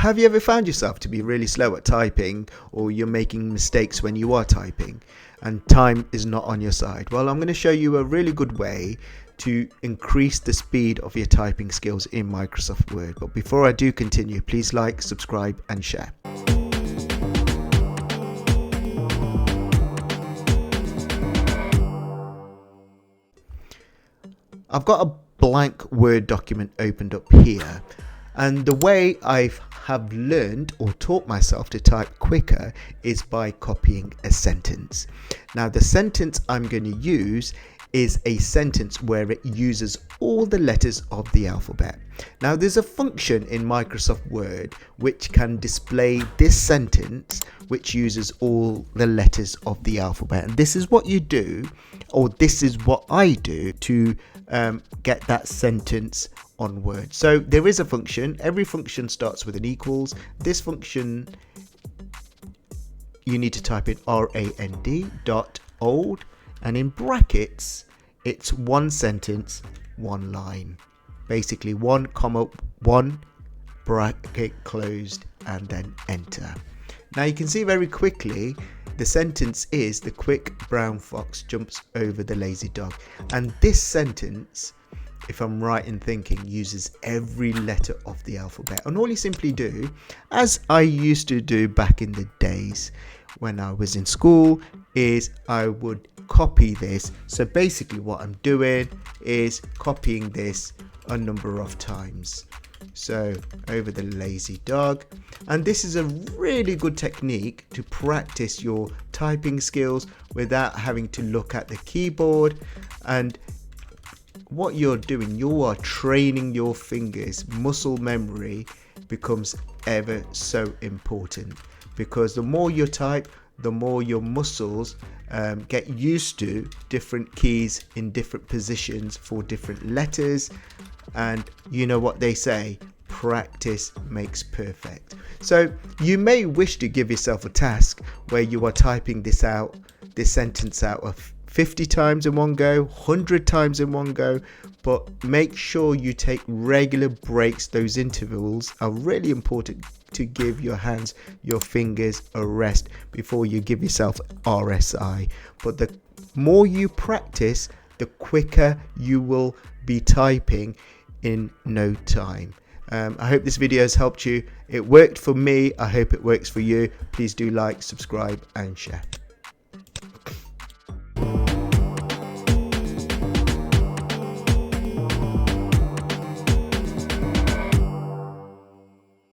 have you ever found yourself to be really slow at typing, or you're making mistakes when you are typing and time is not on your side? Well, I'm going to show you a really good way to increase the speed of your typing skills in Microsoft Word. But before I do continue, please like, subscribe and share. I've got a blank Word document opened up here, and the way I have learned or taught myself to type quicker is by copying a sentence. Now the sentence I'm going to use is a sentence where it uses all the letters of the alphabet. Now there's a function in Microsoft Word which can display this sentence which uses all the letters of the alphabet, and this is what you do, or this is what I do to get that sentence on Word. So there is a function. Every function starts with an equals. This function, you need to type in rand.old, and in brackets it's one sentence, one line, basically 1 comma 1 bracket closed, and then enter. Now you can see very quickly the sentence is the quick brown fox jumps over the lazy dog, and this sentence, if I'm right in thinking, uses every letter of the alphabet. And all you simply do, as I used to do back in the days when I was in school, is I would copy this. So basically what I'm doing is copying this a number of times. So over the lazy dog, and this is a really good technique to practice your typing skills without having to look at the keyboard. And what you're doing, you are training your fingers. Muscle memory becomes ever so important, because the more you type, the more your muscles get used to different keys in different positions for different letters. And you know what they say, practice makes perfect. So you may wish to give yourself a task where you are typing this sentence out of 50 times in one go, 100 times in one go, but make sure you take regular breaks. Those intervals are really important to give your hands, your fingers a rest before you give yourself RSI. But the more you practice, the quicker you will be typing in no time. I hope this video has helped you. It worked for me. I hope it works for you. Please do like, subscribe and share.